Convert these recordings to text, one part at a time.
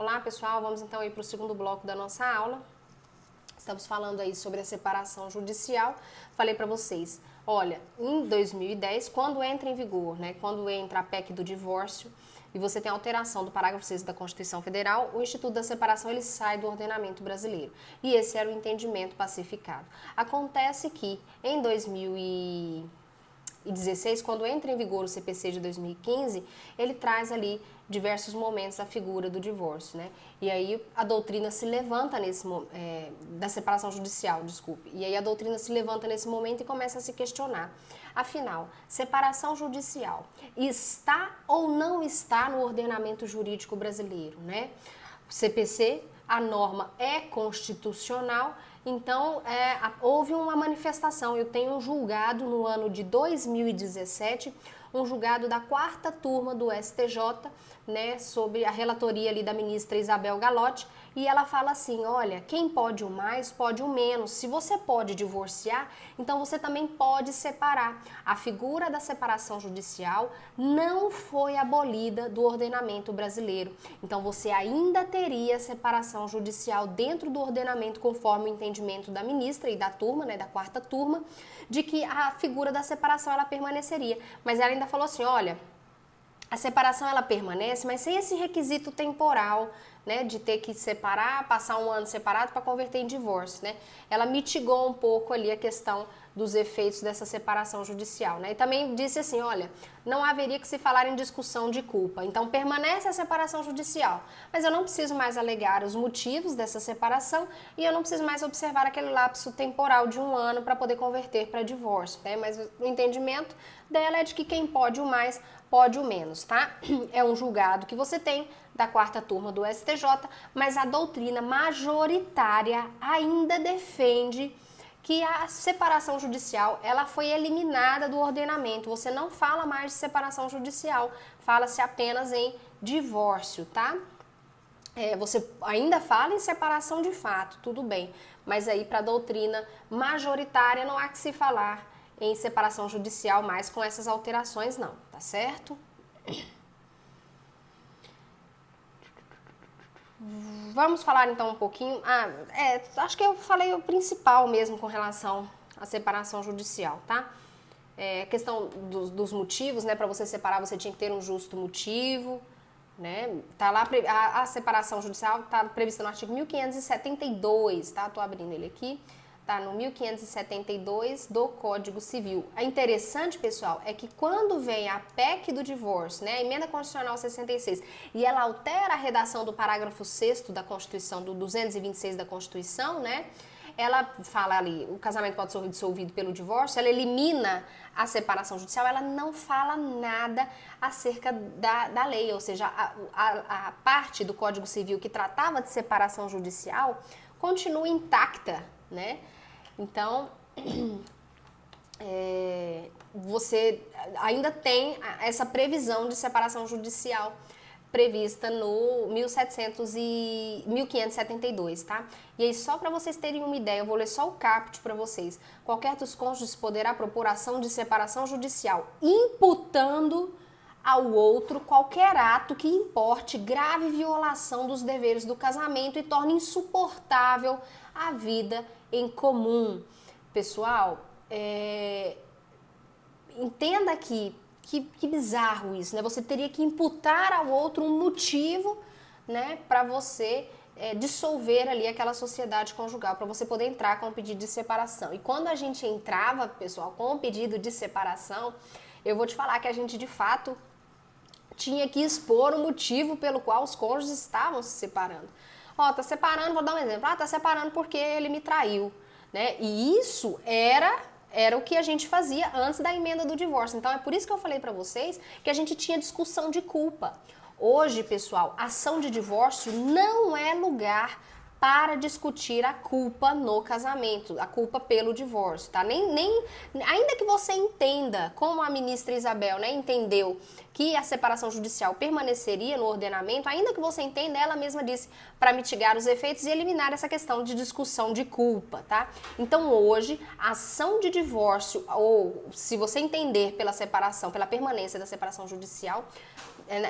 Olá pessoal, vamos então aí para o segundo bloco da nossa aula. Estamos falando aí sobre a separação judicial. Falei para vocês, olha, em 2010, quando entra em vigor, né, quando entra a PEC do divórcio e você tem alteração do parágrafo 6 da Constituição Federal, o Instituto da Separação ele sai do ordenamento brasileiro. E esse era o entendimento pacificado. Acontece que em 2016, quando entra em vigor o CPC de 2015, ele traz ali diversos momentos a figura do divórcio, né? E aí a doutrina se levanta da separação judicial, desculpe. E aí a doutrina se levanta nesse momento e começa a se questionar. Afinal, separação judicial está ou não está no ordenamento jurídico brasileiro, né? O CPC, a norma é constitucional. Então, houve uma manifestação. Eu tenho um julgado no ano de 2017, um julgado da 4ª turma do STJ, né, sobre a relatoria ali da ministra Isabel Galotti, e ela fala assim, olha, quem pode o mais, pode o menos. Se você pode divorciar, então você também pode separar. A figura da separação judicial não foi abolida do ordenamento brasileiro. Então, você ainda teria separação judicial dentro do ordenamento, conforme o entendimento da ministra e da turma, né, da 4ª turma, de que a figura da separação ela permaneceria. Mas ela ainda falou assim, olha, a separação ela permanece, mas sem esse requisito temporal, né, de ter que separar, passar um ano separado para converter em divórcio, né? Ela mitigou um pouco ali a questão dos efeitos dessa separação judicial, né? E também disse assim, olha, não haveria que se falar em discussão de culpa. Então permanece a separação judicial, mas eu não preciso mais alegar os motivos dessa separação e eu não preciso mais observar aquele lapso temporal de um ano para poder converter para divórcio, né? Mas o entendimento dela é de que quem pode o mais pode o menos, tá? É um julgado que você tem da 4ª turma do STJ, mas a doutrina majoritária ainda defende que a separação judicial ela foi eliminada do ordenamento. Você não fala mais de separação judicial, fala-se apenas em divórcio, tá? Você ainda fala em separação de fato, tudo bem, mas aí para a doutrina majoritária não há que se falar em separação judicial mais com essas alterações não, tá certo? Vamos falar então um pouquinho, acho que eu falei o principal mesmo com relação à separação judicial, tá? Questão dos motivos, né, para você separar você tinha que ter um justo motivo, né? Tá lá a separação judicial tá prevista no artigo 1572, tá? Tô abrindo ele aqui. Tá no 1572 do Código Civil. É interessante, pessoal, é que quando vem a PEC do divórcio, né, a Emenda Constitucional 66, e ela altera a redação do parágrafo 6º da Constituição, do 226 da Constituição, né, ela fala ali, o casamento pode ser dissolvido pelo divórcio, ela elimina a separação judicial, ela não fala nada acerca da lei, ou seja, a parte do Código Civil que tratava de separação judicial continua intacta, né? Então, você ainda tem essa previsão de separação judicial prevista no 1572, tá? E aí, só para vocês terem uma ideia, eu vou ler só o caput para vocês. Qualquer dos cônjuges poderá propor ação de separação judicial, imputando ao outro qualquer ato que importe grave violação dos deveres do casamento e torne insuportável a vida em comum. Pessoal, entenda aqui que bizarro isso, né? Você teria que imputar ao outro um motivo, né, para você dissolver ali aquela sociedade conjugal, para você poder entrar com um pedido de separação. E quando a gente entrava, pessoal, com um pedido de separação, eu vou te falar que a gente de fato tinha que expor o motivo pelo qual os cônjuges estavam se separando. Tá separando, vou dar um exemplo. Tá separando porque ele me traiu, né? E isso era o que a gente fazia antes da emenda do divórcio. Então, é por isso que eu falei para vocês que a gente tinha discussão de culpa. Hoje, pessoal, ação de divórcio não é lugar para discutir a culpa no casamento, a culpa pelo divórcio, tá? Ainda que você entenda, como a ministra Isabel, né, entendeu que a separação judicial permaneceria no ordenamento, ainda que você entenda, ela mesma disse, para mitigar os efeitos e eliminar essa questão de discussão de culpa, tá? Então hoje, a ação de divórcio, ou se você entender pela separação, pela permanência da separação judicial,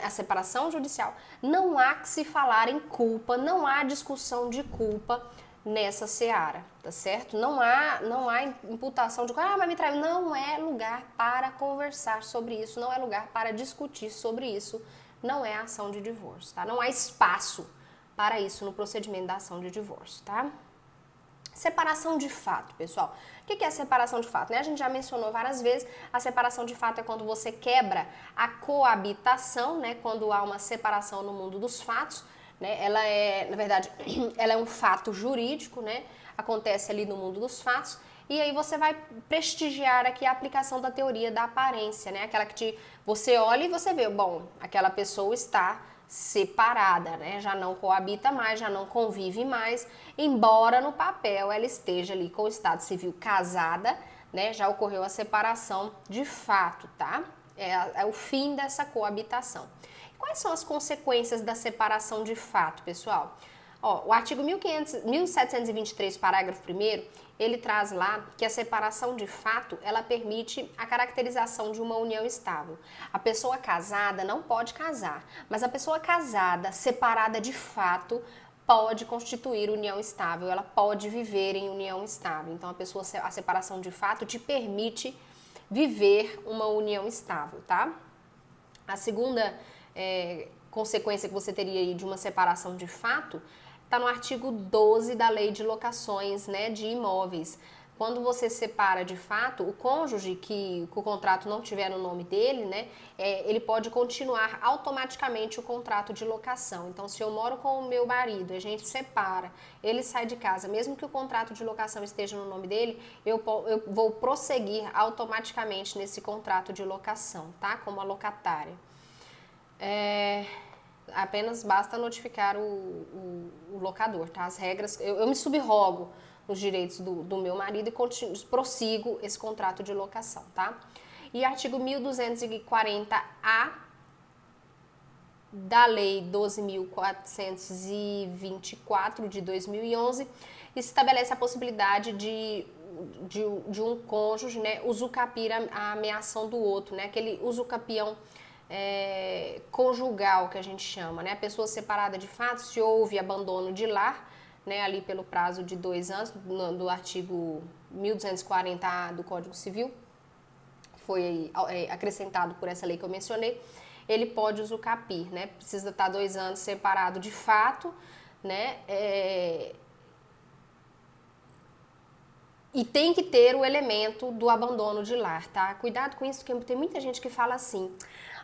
a separação judicial, não há que se falar em culpa, não há discussão de culpa nessa seara, tá certo? Não há imputação de mas me traiu. Não é lugar para conversar sobre isso, não é lugar para discutir sobre isso, não é ação de divórcio, tá? Não há espaço para isso no procedimento da ação de divórcio, tá? Separação de fato, pessoal. O que é a separação de fato? A gente já mencionou várias vezes, a separação de fato é quando você quebra a coabitação, né? Quando há uma separação no mundo dos fatos, né? Ela é, na verdade, ela é um fato jurídico, né? Acontece ali no mundo dos fatos, e aí você vai prestigiar aqui a aplicação da teoria da aparência, né? Aquela que você olha e você vê, bom, aquela pessoa está separada, né? Já não coabita mais, já não convive mais, embora no papel ela esteja ali com o estado civil casada, né? Já ocorreu a separação de fato, tá? É o fim dessa coabitação. Quais são as consequências da separação de fato, pessoal? O artigo 1723, parágrafo 1º, ele traz lá que a separação de fato, ela permite a caracterização de uma união estável. A pessoa casada não pode casar, mas a pessoa casada, separada de fato, pode constituir união estável, ela pode viver em união estável. Então, a separação de fato te permite viver uma união estável, tá? A segunda consequência que você teria aí de uma separação de fato está no artigo 12 da Lei de Locações, né, de imóveis. Quando você separa de fato, o cônjuge que o contrato não tiver no nome dele, né, ele pode continuar automaticamente o contrato de locação. Então, se eu moro com o meu marido, a gente separa, ele sai de casa, mesmo que o contrato de locação esteja no nome dele, eu vou prosseguir automaticamente nesse contrato de locação, tá? Como a locatária. Apenas basta notificar o locador, tá? As regras, eu me subrogo nos direitos do meu marido e prossigo esse contrato de locação, tá? E artigo 1240-A da Lei 12.424 de 2011 estabelece a possibilidade de um cônjuge, né, usucapir a ameação do outro, né? Aquele usucapião conjugal que a gente chama, né? A pessoa separada de fato, se houve abandono de lar, né, ali pelo prazo de 2 anos, do artigo 1240 do Código Civil, que foi acrescentado por essa lei que eu mencionei, ele pode usucapir, né? Precisa estar 2 anos separado de fato, né? E tem que ter o elemento do abandono de lar, tá? Cuidado com isso, porque tem muita gente que fala assim: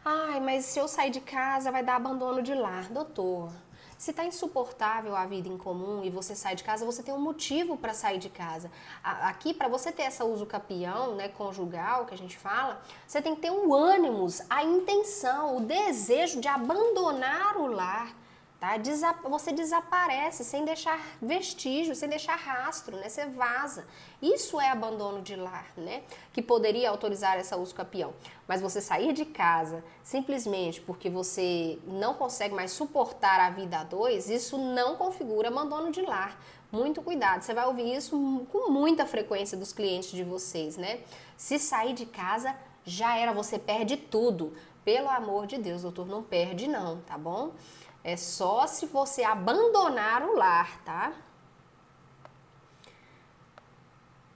ai, mas se eu sair de casa vai dar abandono de lar. Doutor, se está insuportável a vida em comum e você sai de casa, você tem um motivo para sair de casa. Aqui, para você ter essa usucapião, né, conjugal, que a gente fala, você tem que ter o ânimos, a intenção, o desejo de abandonar o lar. Tá? Você desaparece sem deixar vestígio, sem deixar rastro, né? Você vaza. Isso é abandono de lar, né? Que poderia autorizar essa usucapião. Mas você sair de casa simplesmente porque você não consegue mais suportar a vida a dois, isso não configura abandono de lar. Muito cuidado, você vai ouvir isso com muita frequência dos clientes de vocês, né? Se sair de casa, já era, você perde tudo. Pelo amor de Deus, doutor, não perde não, tá bom? É só se você abandonar o lar, tá?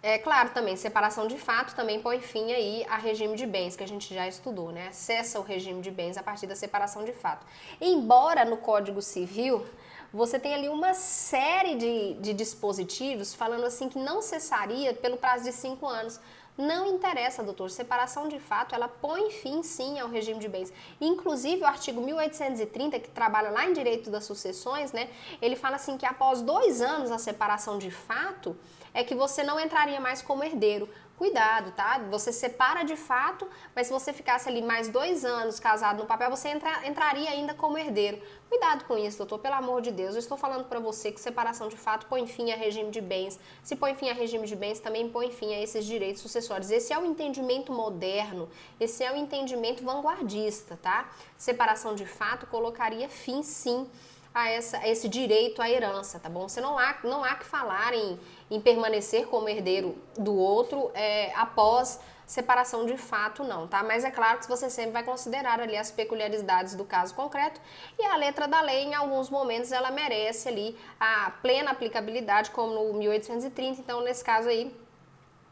É claro também, separação de fato também põe fim aí a regime de bens, que a gente já estudou, né? Cessa o regime de bens a partir da separação de fato. Embora no Código Civil você tenha ali uma série de dispositivos falando assim que não cessaria pelo prazo de 5 anos. Não interessa, doutor, separação de fato, ela põe fim sim ao regime de bens. Inclusive o artigo 1830, que trabalha lá em direito das sucessões, né, ele fala assim que após 2 anos a separação de fato é que você não entraria mais como herdeiro. Cuidado, tá? Você separa de fato, mas se você ficasse ali mais 2 anos casado no papel, você entraria ainda como herdeiro. Cuidado com isso, doutor, pelo amor de Deus. Eu estou falando para você que separação de fato põe fim a regime de bens. Se põe fim a regime de bens, também põe fim a esses direitos sucessórios. Esse é o entendimento moderno, esse é o entendimento vanguardista, tá? Separação de fato colocaria fim, sim, a esse direito à herança, tá bom? Você não há que falar em permanecer como herdeiro do outro após separação de fato, não, tá? Mas é claro que você sempre vai considerar ali as peculiaridades do caso concreto e a letra da lei, em alguns momentos, ela merece ali a plena aplicabilidade, como no 1830, então nesse caso aí,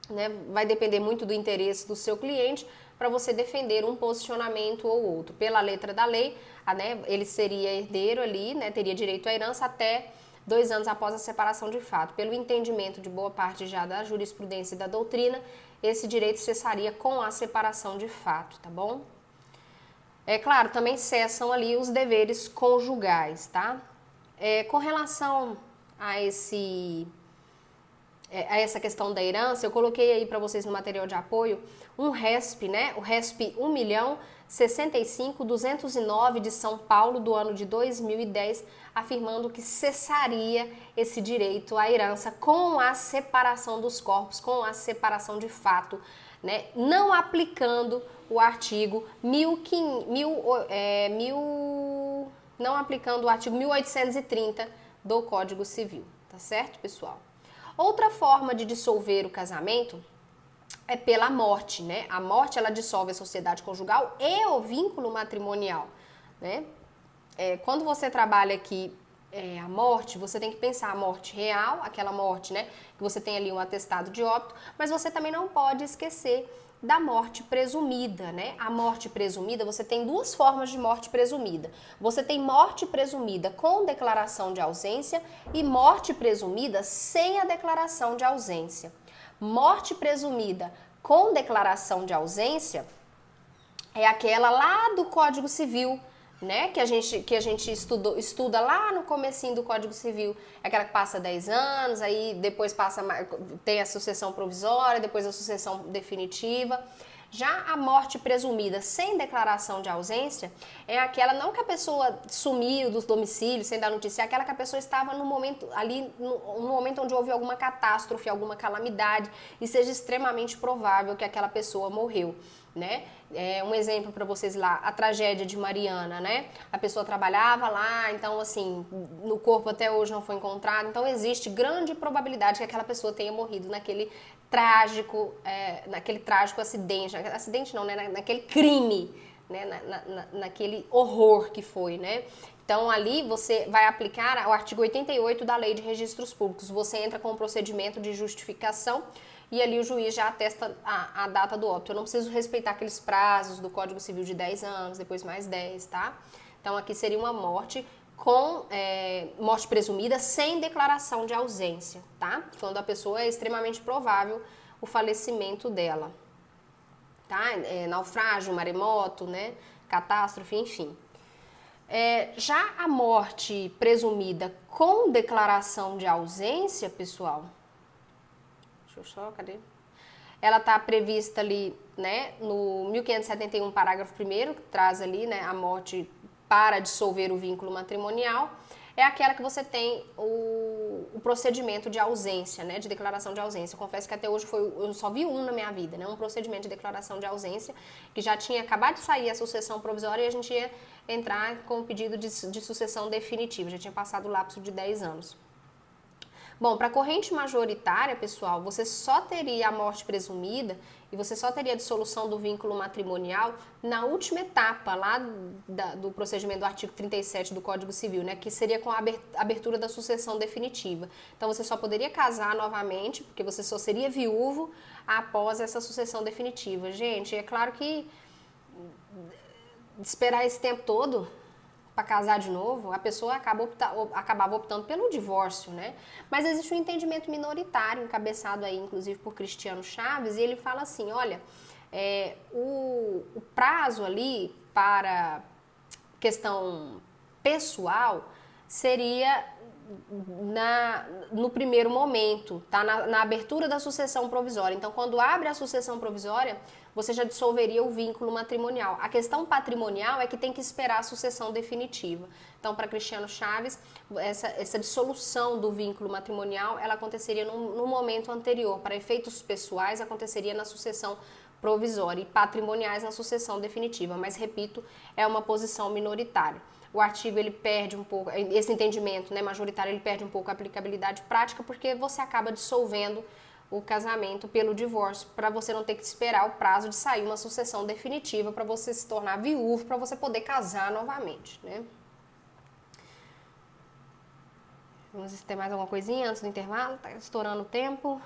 né, vai depender muito do interesse do seu cliente para você defender um posicionamento ou outro. Pela letra da lei, né, ele seria herdeiro ali, né, teria direito à herança até 2 anos após a separação de fato. Pelo entendimento de boa parte já da jurisprudência e da doutrina, esse direito cessaria com a separação de fato, tá bom? É claro, também cessam ali os deveres conjugais, tá? Com relação a essa questão da herança, eu coloquei aí para vocês no material de apoio um RESP, né? O RESP 1.065.209 de São Paulo do ano de 2010, afirmando que cessaria esse direito à herança com a separação dos corpos, com a separação de fato, né? Não aplicando o artigo não aplicando o artigo 1830 do Código Civil, tá certo, pessoal? Outra forma de dissolver o casamento é pela morte, né? A morte, ela dissolve a sociedade conjugal e o vínculo matrimonial, né? Quando você trabalha aqui a morte, você tem que pensar a morte real, aquela morte, né? Que você tem ali um atestado de óbito, mas você também não pode esquecer da morte presumida, né? A morte presumida, você tem 2 formas de morte presumida. Você tem morte presumida com declaração de ausência e morte presumida sem a declaração de ausência. Morte presumida com declaração de ausência é aquela lá do Código Civil, né? Que a gente estuda lá no comecinho do Código Civil. É aquela que passa 10 anos, aí depois tem a sucessão provisória, depois a sucessão definitiva. Já a morte presumida sem declaração de ausência é aquela, não que a pessoa sumiu dos domicílios sem dar notícia, é aquela que a pessoa estava no momento onde houve alguma catástrofe, alguma calamidade e seja extremamente provável que aquela pessoa morreu, né? Um exemplo para vocês lá, a tragédia de Mariana, né? A pessoa trabalhava lá, então assim, no corpo até hoje não foi encontrado, então existe grande probabilidade que aquela pessoa tenha morrido naquele trágico acidente não, né? Naquele crime, né? Naquele horror que foi, né? Então ali você vai aplicar o artigo 88 da Lei de Registros Públicos, você entra com um procedimento de justificação e ali o juiz já atesta a data do óbito. Eu não preciso respeitar aqueles prazos do Código Civil de 10 anos, depois mais 10, tá? Então aqui seria uma morte com morte presumida sem declaração de ausência, tá? Quando a pessoa é extremamente provável o falecimento dela, tá? Naufrágio, maremoto, né? Catástrofe, enfim. Já a morte presumida com declaração de ausência, pessoal, cadê? Ela está prevista ali, né, no 1571, parágrafo 1º, que traz ali, né, a morte para dissolver o vínculo matrimonial, é aquela que você tem o procedimento de ausência, né, de declaração de ausência. Eu confesso que até hoje eu só vi um na minha vida, né, um procedimento de declaração de ausência, que já tinha acabado de sair a sucessão provisória e a gente ia entrar com o pedido de sucessão definitiva, já tinha passado o lapso de 10 anos. Bom, para a corrente majoritária, pessoal, você só teria a morte presumida e você só teria a dissolução do vínculo matrimonial na última etapa lá do procedimento do artigo 37 do Código Civil, né, que seria com a abertura da sucessão definitiva. Então você só poderia casar novamente, porque você só seria viúvo após essa sucessão definitiva. Gente, é claro que esperar esse tempo todo para casar de novo, a pessoa acabava optando pelo divórcio, né? Mas existe um entendimento minoritário, encabeçado aí, inclusive, por Cristiano Chaves, e ele fala assim, olha, o prazo ali para questão pessoal seria no primeiro momento, tá? Na abertura da sucessão provisória. Então, quando abre a sucessão provisória, você já dissolveria o vínculo matrimonial. A questão patrimonial é que tem que esperar a sucessão definitiva. Então, para Cristiano Chaves, essa dissolução do vínculo matrimonial, ela aconteceria no momento anterior. Para efeitos pessoais, aconteceria na sucessão provisória e patrimoniais na sucessão definitiva. Mas, repito, é uma posição minoritária. O artigo ele perde um pouco, esse entendimento, né, majoritário, ele perde um pouco a aplicabilidade prática, porque você acaba dissolvendo o casamento pelo divórcio, para você não ter que esperar o prazo de sair uma sucessão definitiva para você se tornar viúvo, para você poder casar novamente, né? Vamos ver se tem mais alguma coisinha antes do intervalo, tá estourando o tempo.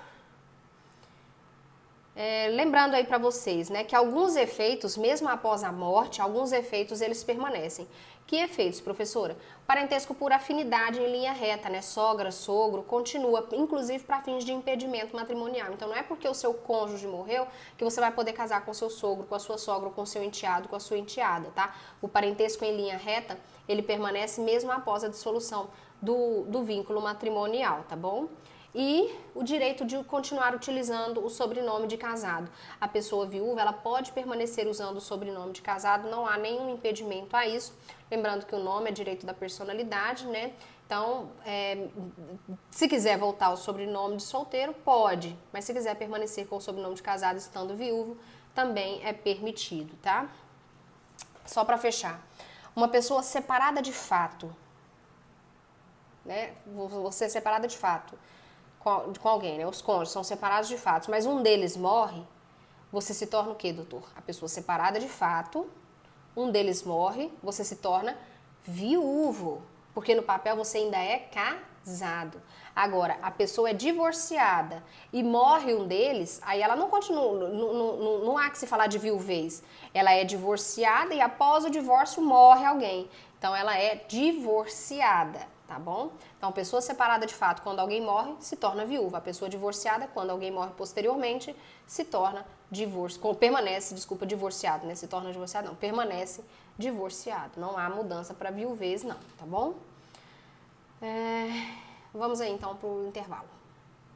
Lembrando aí para vocês, né, que alguns efeitos, mesmo após a morte, alguns efeitos eles permanecem. Que efeitos, professora? Parentesco por afinidade em linha reta, né? Sogra, sogro, continua, inclusive para fins de impedimento matrimonial. Então não é porque o seu cônjuge morreu que você vai poder casar com o seu sogro, com a sua sogra, com o seu enteado, com a sua enteada, tá? O parentesco em linha reta, ele permanece mesmo após a dissolução do vínculo matrimonial, tá bom? E o direito de continuar utilizando o sobrenome de casado. A pessoa viúva, ela pode permanecer usando o sobrenome de casado, não há nenhum impedimento a isso. Lembrando que o nome é direito da personalidade, né? Então, se quiser voltar ao sobrenome de solteiro, pode. Mas se quiser permanecer com o sobrenome de casado estando viúvo, também é permitido, tá? Só para fechar. Uma pessoa separada de fato, né? Você é separada de fato com alguém, né? Os cônjuges são separados de fato, mas um deles morre, você se torna o quê, doutor? A pessoa separada de fato, um deles morre, você se torna viúvo, porque no papel você ainda é casado. Agora, a pessoa é divorciada e morre um deles, aí ela não continua, não há que se falar de viuvez. Ela é divorciada e após o divórcio morre alguém. Então, ela é divorciada, tá bom? Então, a pessoa separada de fato, quando alguém morre, se torna viúva. A pessoa divorciada, quando alguém morre posteriormente, se torna permanece divorciado, né? Se torna divorciado, não, permanece divorciado. Não há mudança para viuvez, não, tá bom? Vamos aí, então, para o intervalo.